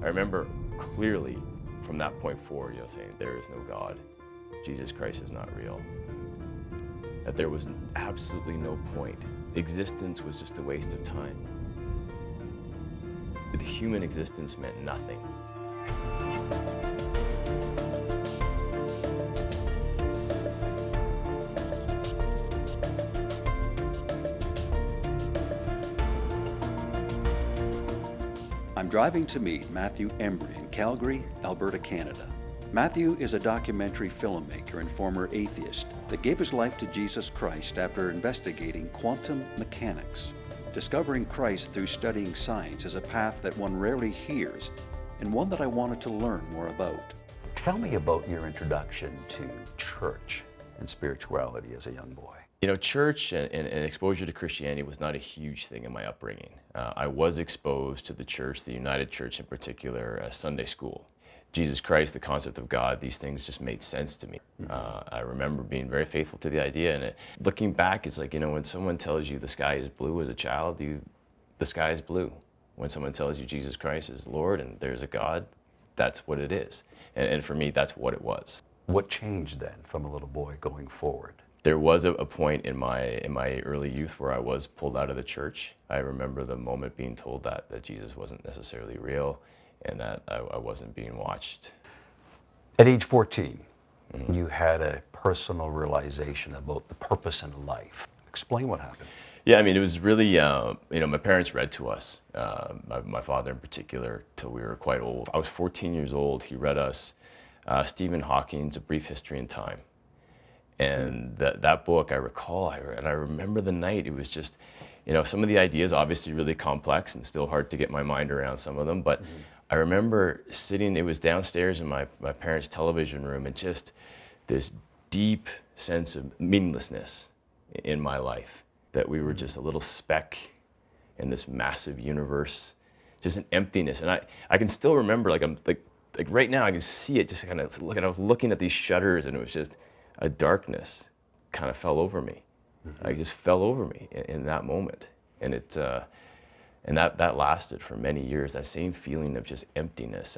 I remember clearly from that point forward, saying, there is no God. Jesus Christ is not real. That there was absolutely no point. Existence was just a waste of time. The human existence meant nothing. I'm driving to meet Matthew Embry in Calgary, Alberta, Canada. Matthew is a documentary filmmaker and former atheist that gave his life to Jesus Christ after investigating quantum mechanics. Discovering Christ through studying science is a path that one rarely hears, and one that I wanted to learn more about. Tell me about your introduction to church and spirituality as a young boy. Church and exposure to Christianity was not a huge thing in my upbringing. I was exposed to the church, the United Church in particular, Sunday school. Jesus Christ, the concept of God, these things just made sense to me. I remember being very faithful to the idea, and looking back, it's like, when someone tells you the sky is blue as a child, the sky is blue. When someone tells you Jesus Christ is Lord and there's a God, that's what it is. And for me, that's what it was. What changed then from a little boy going forward? There was a point in my early youth where I was pulled out of the church. I remember the moment being told that Jesus wasn't necessarily real and that I wasn't being watched. At age 14, you had a personal realization about the purpose in life. Explain what happened. Yeah, it was really, my parents read to us, my father in particular, till we were quite old. I was 14 years old. He read us Stephen Hawking's A Brief History in Time. And that book, I recall, and I remember the night, it was just, some of the ideas obviously really complex and still hard to get my mind around some of them, but I remember sitting, it was downstairs in my parents' television room, and just this deep sense of meaninglessness in my life, that we were just a little speck in this massive universe, just an emptiness. And I can still remember, like right now, I can see it just kind of I was looking at these shutters, and it was just a darkness kind of fell over me. I just fell over me in that moment. And and that lasted for many years, that same feeling of just emptiness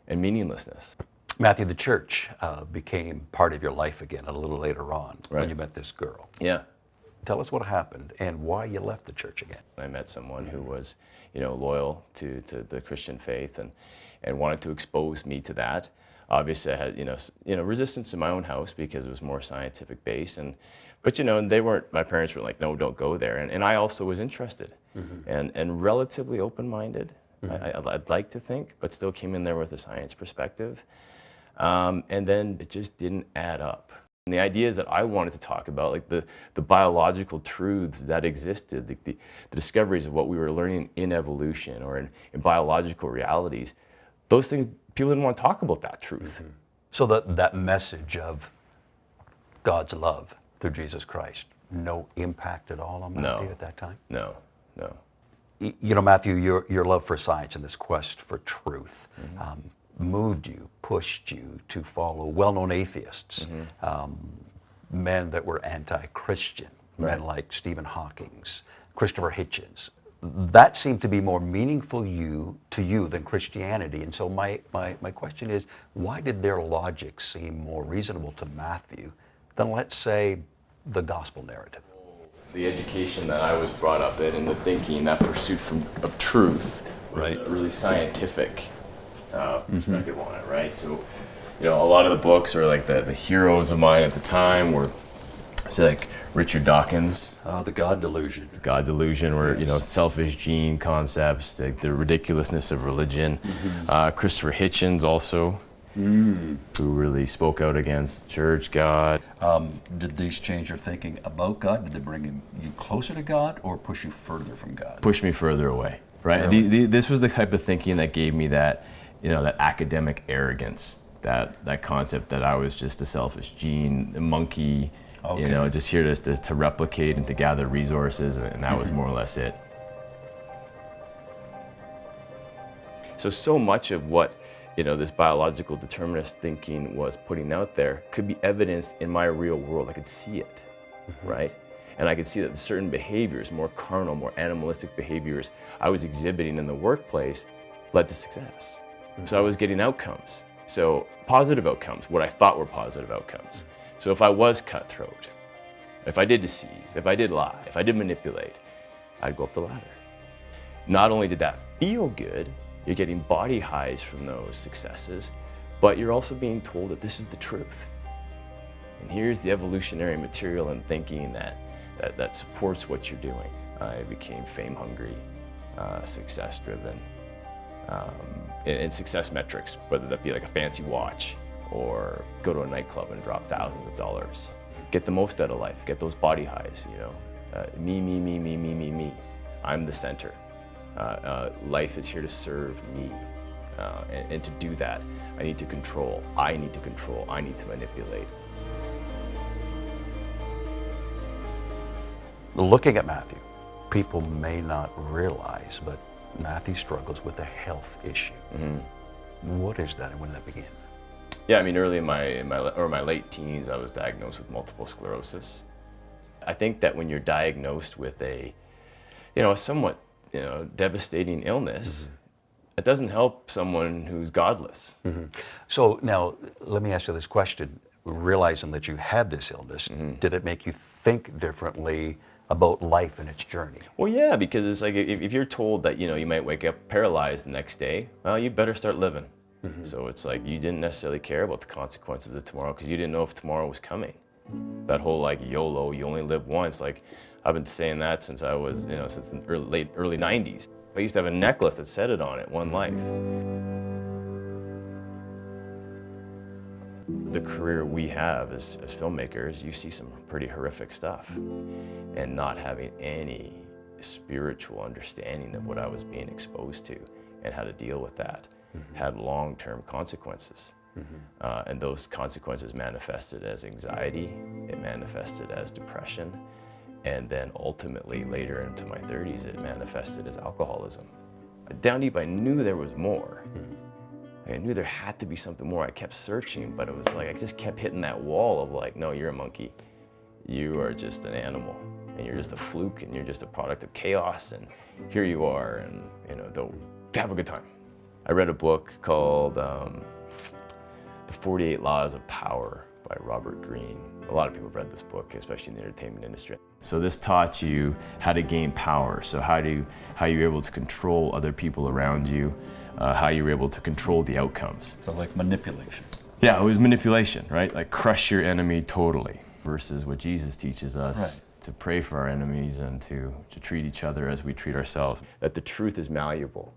and meaninglessness. Matthew, the church became part of your life again a little later on when you met this girl. Yeah. Tell us what happened and why you left the church again. I met someone who was, loyal to the Christian faith and wanted to expose me to that. Obviously, I had, resistance in my own house because it was more scientific based, but my parents were like, no, don't go there. And I also was interested and relatively open-minded, I'd like to think, but still came in there with a science perspective. And then it just didn't add up. And the ideas that I wanted to talk about, like the biological truths that existed, the discoveries of what we were learning in evolution or in biological realities, those things, people didn't want to talk about that truth. So that message of God's love through Jesus Christ, no impact at all on Matthew at that time? No. Matthew, your love for science and this quest for truth moved you, pushed you to follow well-known atheists, men that were anti-Christian, men like Stephen Hawking's, Christopher Hitchens. That seemed to be more meaningful to you than Christianity. And so my question is, why did their logic seem more reasonable to Matthew than, let's say, the gospel narrative? The education that I was brought up in and the thinking, that pursuit of truth, right, a really scientific perspective on it, right? So, a lot of the books are like the heroes of mine at the time were, say, like Richard Dawkins. The God delusion. God delusion, where, selfish gene concepts, the ridiculousness of religion. Christopher Hitchens also, who really spoke out against church, God. Did these change your thinking about God? Did they bring you closer to God or push you further from God? Push me further away, right? Really? This was the type of thinking that gave me that, that academic arrogance, that concept that I was just a selfish gene, a monkey, just here to replicate and to gather resources, and that was more or less it. So much of what this biological determinist thinking was putting out there could be evidenced in my real world. I could see it, right? And I could see that certain behaviors, more carnal, more animalistic behaviors I was exhibiting in the workplace led to success. So I was getting outcomes. So positive outcomes, what I thought were positive outcomes. So if I was cutthroat, if I did deceive, if I did lie, if I did manipulate, I'd go up the ladder. Not only did that feel good, you're getting body highs from those successes, but you're also being told that this is the truth. And here's the evolutionary material and thinking that supports what you're doing. I became fame hungry, success driven, and success metrics, whether that be like a fancy watch or go to a nightclub and drop thousands of dollars. Get the most out of life, get those body highs, you know. Me. I'm the center. Life is here to serve me. And to do that, I need to control. I need to manipulate. Looking at Matthew, people may not realize, but Matthew struggles with a health issue. What is that and when did that begin? Yeah, I mean, early in my late teens, I was diagnosed with multiple sclerosis. I think that when you're diagnosed with a somewhat, devastating illness, it doesn't help someone who's godless. So now, let me ask you this question. Realizing that you had this illness, did it make you think differently about life and its journey? Well, yeah, because it's like if you're told that, you might wake up paralyzed the next day, well, you better start living. So it's like you didn't necessarily care about the consequences of tomorrow because you didn't know if tomorrow was coming. That whole like YOLO, you only live once, like I've been saying that since I was, since the early 90s. I used to have a necklace that said it on it, one life. The career we have as filmmakers, you see some pretty horrific stuff. And not having any spiritual understanding of what I was being exposed to and how to deal with that had long-term consequences. And those consequences manifested as anxiety, it manifested as depression, and then ultimately later into my 30s, it manifested as alcoholism. Down deep, I knew there was more. I knew there had to be something more. I kept searching, but it was like I just kept hitting that wall of like, no, you're a monkey. You are just an animal, and you're just a fluke, and you're just a product of chaos, and here you are, and don't have a good time. I read a book called The 48 Laws of Power by Robert Greene. A lot of people have read this book, especially in the entertainment industry. So this taught you how to gain power. So how you're able to control other people around you, how you're able to control the outcomes. So like manipulation. Yeah, it was manipulation, right? Like crush your enemy totally, versus what Jesus teaches us, to pray for our enemies and to treat each other as we treat ourselves. That the truth is malleable,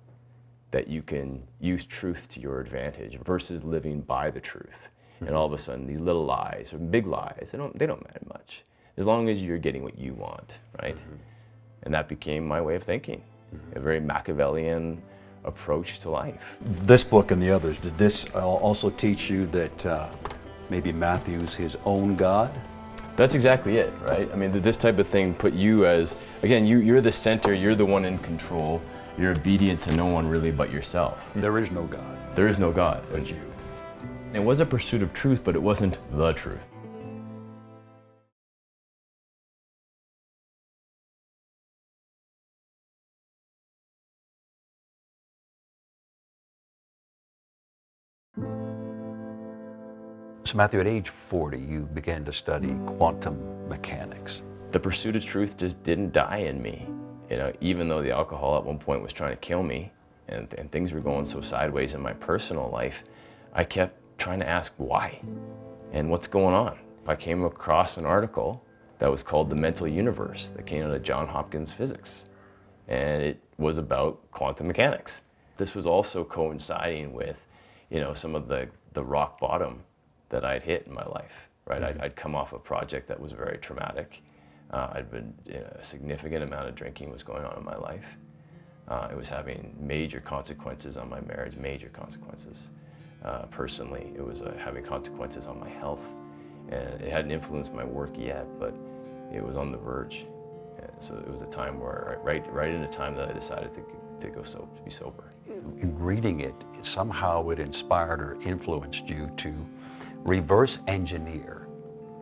that you can use truth to your advantage versus living by the truth. And all of a sudden, these little lies or big lies, they don't matter much, as long as you're getting what you want, right? And that became my way of thinking, a very Machiavellian approach to life. This book and the others, did this also teach you that maybe Matthew's his own God? That's exactly it, right? I mean, this type of thing put you as, again, you're the center, you're the one in control, you're obedient to no one really but yourself. There is no God. There is no God But you. It was a pursuit of truth, but it wasn't the truth. So Matthew, at age 40, you began to study quantum mechanics. The pursuit of truth just didn't die in me. Even though the alcohol at one point was trying to kill me and things were going so sideways in my personal life, I kept trying to ask why and what's going on. I came across an article that was called The Mental Universe that came out of Johns Hopkins Physics, and it was about quantum mechanics. This was also coinciding with, some of the rock bottom that I'd hit in my life, right? I'd come off a project that was very traumatic. I'd been, a significant amount of drinking was going on in my life. It was having major consequences on my marriage, major consequences. Personally, it was having consequences on my health. And it hadn't influenced my work yet, but it was on the verge. And so it was a time where, right in a time that I decided to be sober. In reading it, somehow it inspired or influenced you to reverse engineer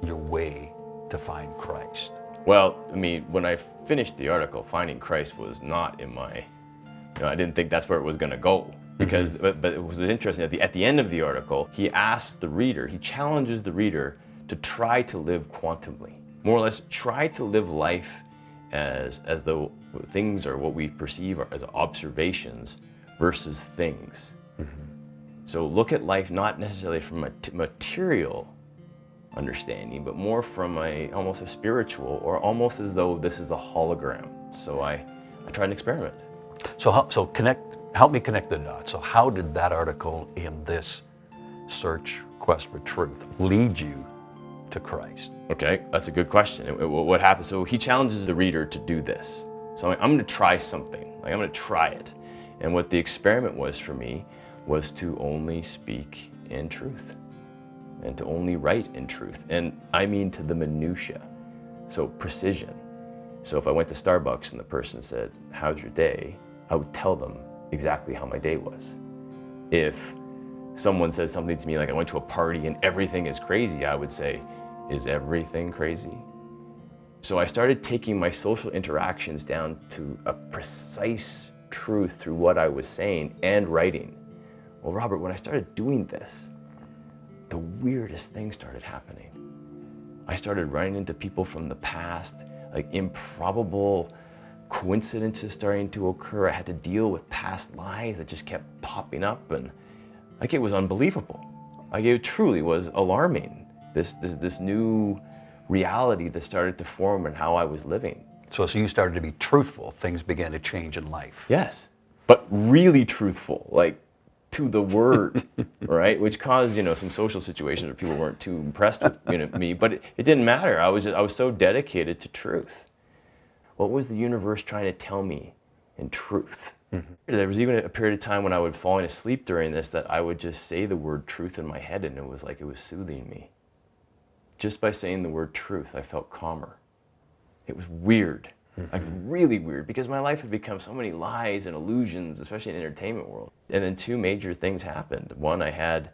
your way to find Christ. Well, I mean, when I finished the article, finding Christ was not in my, I didn't think that's where it was going to go. Because, but it was interesting, at the end of the article, he asks the reader, he challenges the reader to try to live quantumly. More or less, try to live life as though things are what we perceive as observations versus things. So look at life not necessarily from a material understanding, but more from almost a spiritual, or almost as though this is a hologram. So I tried an experiment. Help me connect the dots. So how did that article in this search, quest for truth, lead you to Christ? Okay, that's a good question. What happened? So he challenges the reader to do this. So I'm going to try something. Like, I'm going to try it. And what the experiment was for me was to only speak in truth and to only write in truth. And I mean to the minutia. So precision. So if I went to Starbucks and the person said, "How's your day?" I would tell them exactly how my day was. If someone says something to me like, "I went to a party and everything is crazy," I would say, "Is everything crazy?" So I started taking my social interactions down to a precise truth through what I was saying and writing. Well, Robert, when I started doing this, the weirdest things started happening. I started running into people from the past, like improbable coincidences starting to occur. I had to deal with past lies that just kept popping up, and like, it was unbelievable. Like, it truly was alarming. This new reality that started to form in how I was living. So you started to be truthful. Things began to change in life. Yes, but really truthful, like to the word, right? Which caused, some social situations where people weren't too impressed with me, but it didn't matter. I was so dedicated to truth. What was the universe trying to tell me in truth? There was even a period of time when I would fall asleep during this that I would just say the word truth in my head, and it was like it was soothing me. Just by saying the word truth, I felt calmer. It was weird, like really weird, because my life had become so many lies and illusions, especially in the entertainment world. And then two major things happened. One, I had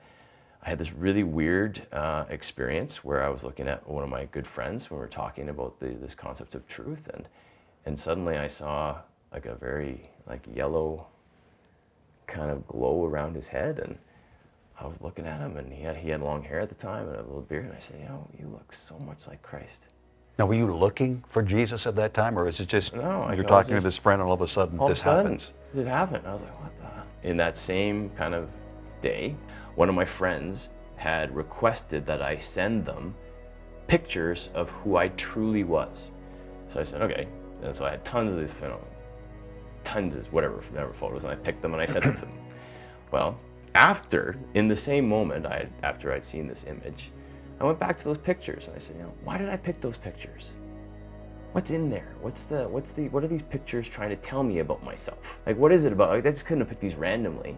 this really weird experience where I was looking at one of my good friends when we were talking about this concept of truth, and suddenly I saw like a very yellow kind of glow around his head, and I was looking at him, and he had long hair at the time and a little beard, and I said, "You look so much like Christ." Now, were you looking for Jesus at that time, or is it just No, you're talking to this friend and all of a sudden this happens? It happened. I was like, "What the?" In that same kind of day, one of my friends had requested that I send them pictures of who I truly was. So I said, okay. And so I had tons of these, tons of whatever photos, and I picked them and I sent them to them. Well, in the same moment, after I'd seen this image, I went back to those pictures and I said, why did I pick those pictures? What's in there? What are these pictures trying to tell me about myself? Like, what is it about? I just couldn't have picked these randomly.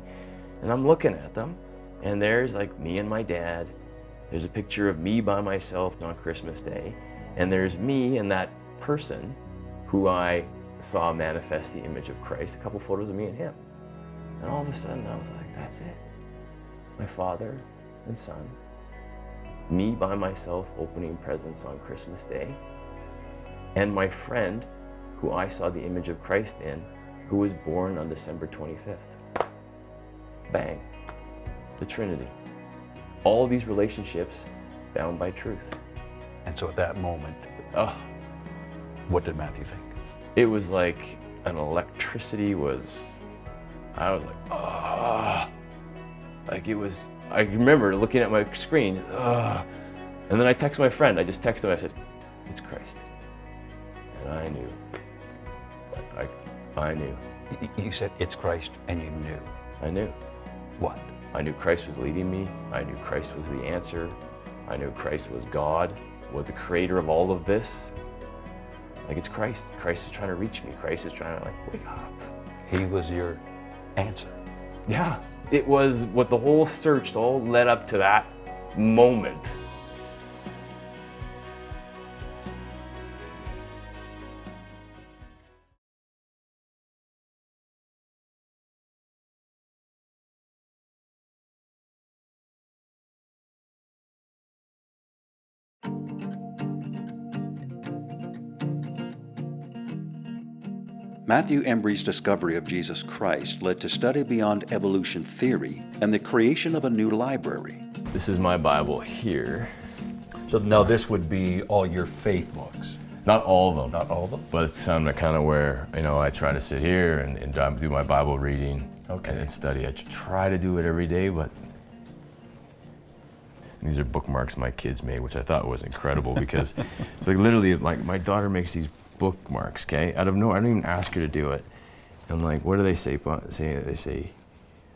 And I'm looking at them, and there's me and my dad. There's a picture of me by myself on Christmas Day, and there's me and that person who I saw manifest the image of Christ, a couple photos of me and him. And all of a sudden I was like, that's it. My father and son, me by myself opening presents on Christmas Day, and my friend who I saw the image of Christ in, who was born on December 25th. Bang. The Trinity. All these relationships bound by truth. And so at that moment, what did Matthew think? It was like an electricity I was like, like it was, I remember looking at my screen, and then I texted my friend. I just texted him, I said, it's Christ. And I knew. I knew. You said it's Christ, and you knew. I knew. What? I knew Christ was leading me. I knew Christ was the answer. I knew Christ was God, was the creator of all of this. Like, it's Christ. Christ is trying to reach me. Christ is trying to wake up. He was your answer. Yeah, it was what the whole search all led up to that moment. Matthew Embry's discovery of Jesus Christ led to study beyond evolution theory and the creation of a new library. This is my Bible here. So now this would be all your faith books. Not all of them. Not all of them? But it's kind of where, I try to sit here and do my Bible reading. Okay. And study. I try to do it every day, but these are bookmarks my kids made, which I thought was incredible because it's like literally my daughter makes these bookmarks, okay? I don't even ask her to do it. And like, what do they say? They say,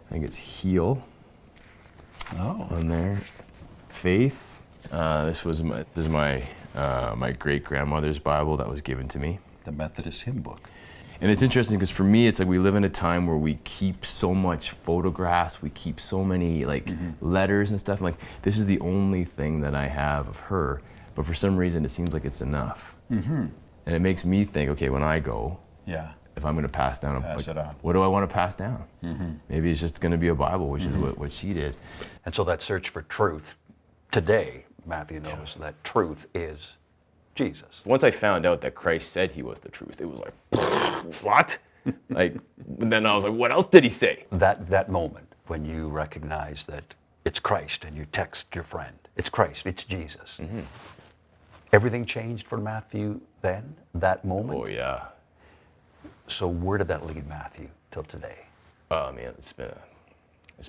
I think it's heal. Oh. On there. Faith. This is my great grandmother's Bible that was given to me. The Methodist hymn book. And it's interesting because for me, it's like we live in a time where we keep so much photographs, we keep so many letters and stuff. Like this is the only thing that I have of her, but for some reason it seems like it's enough. And it makes me think, okay, when I go, if I'm going to pass down, it on. What do I want to pass down? Maybe it's just going to be a Bible, which is what she did. And so that search for truth, today, Matthew knows that truth is Jesus. Once I found out that Christ said he was the truth, it was like, what? And then I was like, what else did he say? That moment when you recognize that it's Christ and you text your friend, it's Christ, it's Jesus. Everything changed for Matthew then, that moment? Oh, yeah. So where did that lead Matthew till today? Oh, man, it's been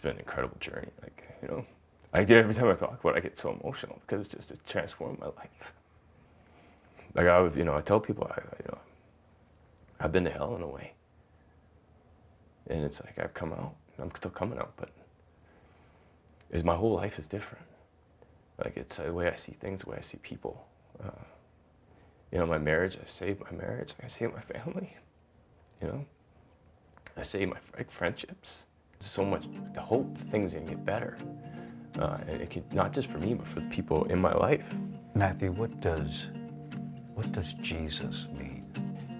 an incredible journey. Every time I talk about it, I get so emotional because it transformed my life. I tell people, I've been to hell in a way. And it's like, I've come out, I'm still coming out, but my whole life is different. Like, it's the way I see things, the way I see people. My marriage, I saved my marriage, I saved my family, I saved my friendships. There's so much hope things are gonna get better. And it could, not just for me, but for the people in my life. Matthew, what does Jesus mean?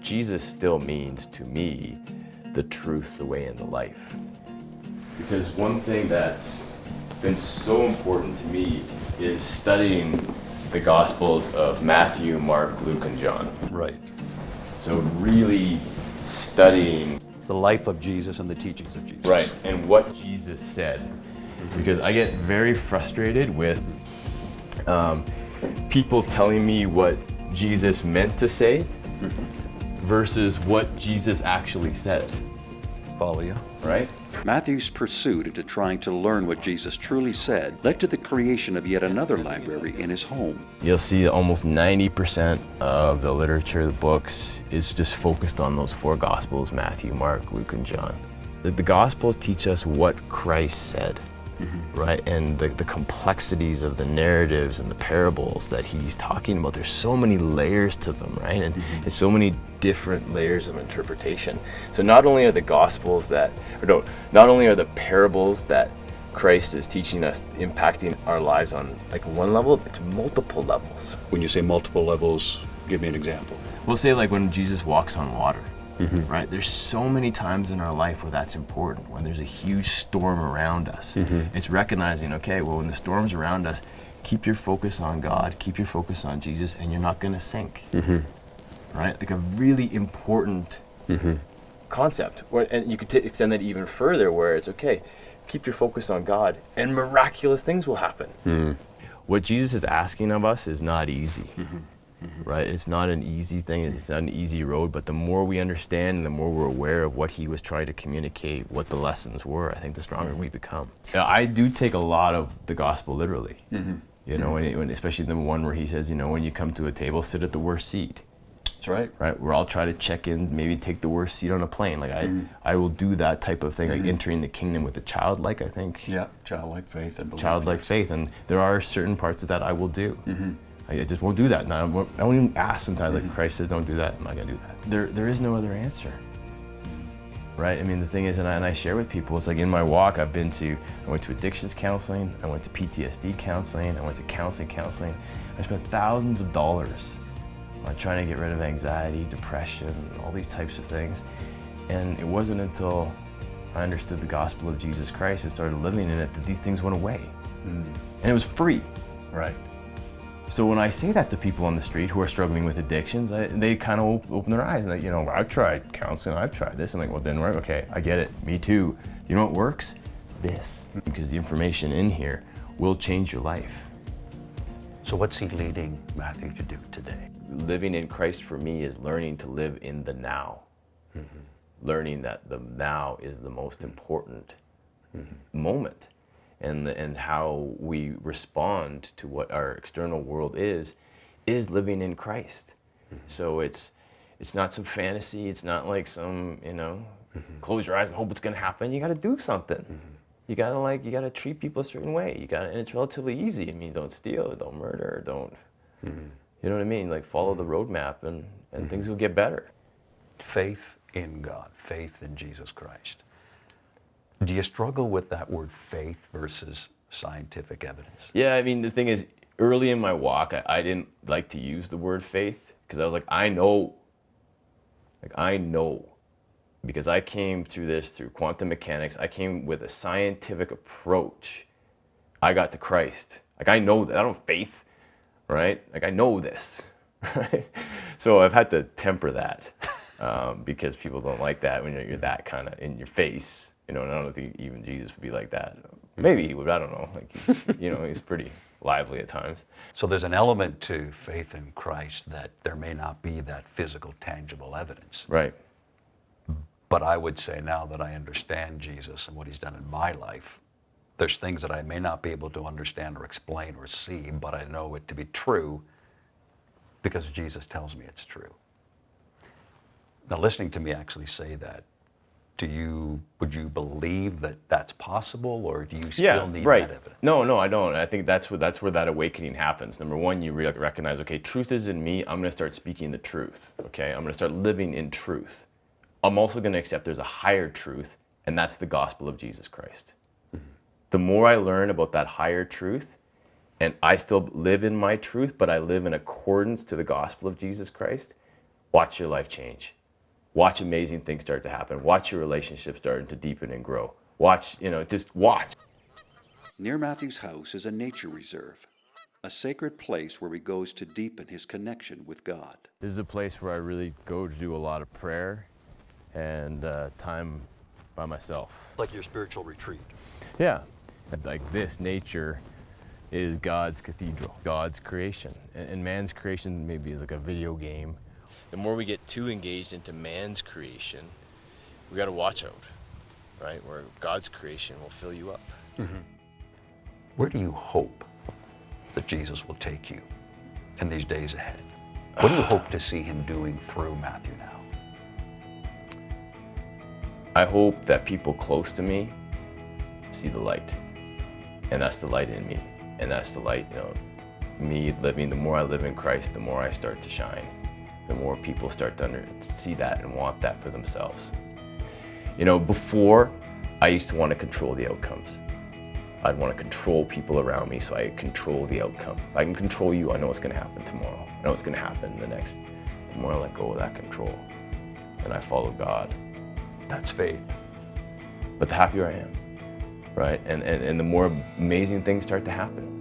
Jesus still means to me the truth, the way, and the life. Because one thing that's been so important to me is studying the Gospels of Matthew, Mark, Luke, and John. Right. So really studying The life of Jesus and the teachings of Jesus. right, and what Jesus said. Because I get very frustrated with people telling me what Jesus meant to say versus what Jesus actually said, Follow you. right? Matthew's pursuit into trying to learn what Jesus truly said led to the creation of yet another library in his home. You'll see almost 90% of the literature, the books, is just focused on those four Gospels, Matthew, Mark, Luke, and John. The Gospels teach us what Christ said, right? And the complexities of the narratives and the parables that he's talking about. There's so many layers to them, right? And it's so many different layers of interpretation. So not only are the Gospels not only are the parables that Christ is teaching us impacting our lives on like one level, it's multiple levels. When you say multiple levels, give me an example. We'll say like when Jesus walks on water, right? There's so many times in our life where that's important. When there's a huge storm around us, it's recognizing, okay, well, when the storm's around us, keep your focus on God, keep your focus on Jesus, and you're not going to sink, right? Like a really important concept. And you could extend that even further where it's, okay, keep your focus on God, and miraculous things will happen. What Jesus is asking of us is not easy. Right? It's not an easy thing, it's not an easy road, but the more we understand and the more we're aware of what he was trying to communicate, what the lessons were, I think the stronger we become. I do take a lot of the gospel literally, when especially the one where he says, when you come to a table, sit at the worst seat. That's right. Right? Where I'll try to check in, maybe take the worst seat on a plane. Like I will do that type of thing, like entering the kingdom with a childlike, I think. Yeah, childlike faith and belief. Childlike faith, and there are certain parts of that I will do. I just won't do that. And I won't even ask sometimes, like Christ says, don't do that. I'm not going to do that. There is no other answer, right? I mean, the thing is, and I share with people, it's like in my walk, I went to addictions counseling, I went to PTSD counseling, I went to counseling. I spent thousands of dollars on trying to get rid of anxiety, depression, all these types of things. And it wasn't until I understood the gospel of Jesus Christ and started living in it that these things went away. And it was free. Right. So when I say that to people on the street who are struggling with addictions, they kind of open their eyes and they, I've tried counseling, I've tried this. I'm like, well then, right, okay, I get it, me too. You know what works? This, because the information in here will change your life. So what's he leading Matthew to do today? Living in Christ for me is learning to live in the now. Learning that the now is the most important moment. And how we respond to what our external world is living in Christ. So it's not some fantasy, it's not like some, close your eyes and hope it's gonna happen. You gotta do something. You gotta treat people a certain way. And it's relatively easy. I mean, don't steal, don't murder, don't, you know what I mean? Like follow the roadmap and things will get better. Faith in God, faith in Jesus Christ. Do you struggle with that word faith versus scientific evidence? Yeah, I mean, the thing is, early in my walk, I didn't like to use the word faith because I was like, I know, because I came through this through quantum mechanics. I came with a scientific approach. I got to Christ. Like, I know that. I don't have faith, right? Like, I know this, right? So I've had to temper that because people don't like that when you're that kind of in your face. And I don't think even Jesus would be like that. Maybe he would, I don't know. Like he's, he's pretty lively at times. So there's an element to faith in Christ that there may not be that physical, tangible evidence. Right. But I would say now that I understand Jesus and what he's done in my life, there's things that I may not be able to understand or explain or see, but I know it to be true because Jesus tells me it's true. Now, listening to me actually say that, would you believe that that's possible, or do you still need that evidence? No, I don't. I think that's where that awakening happens. Number one, you recognize, okay, truth is in me. I'm going to start speaking the truth. Okay, I'm going to start living in truth. I'm also going to accept there's a higher truth, and that's the gospel of Jesus Christ. The more I learn about that higher truth, and I still live in my truth, but I live in accordance to the gospel of Jesus Christ, watch your life change. Watch amazing things start to happen. Watch your relationships starting to deepen and grow. Watch, just watch. Near Matthew's house is a nature reserve, a sacred place where he goes to deepen his connection with God. This is a place where I really go to do a lot of prayer and time by myself. Like your spiritual retreat. Yeah, like this nature is God's cathedral, God's creation. And man's creation maybe is like a video game. The more we get too engaged into man's creation, we got to watch out, right? Where God's creation will fill you up. Where do you hope that Jesus will take you in these days ahead? What do you hope to see him doing through Matthew now? I hope that people close to me see the light, and that's the light in me, and that's the light, me living. The more I live in Christ, the more I start to shine. The more people start to see that and want that for themselves. Before, I used to want to control the outcomes. I'd want to control people around me so I control the outcome. If I can control you, I know what's going to happen tomorrow. I know what's going to happen the next. The more I let go of that control and I follow God. That's faith. But the happier I am, right? And the more amazing things start to happen.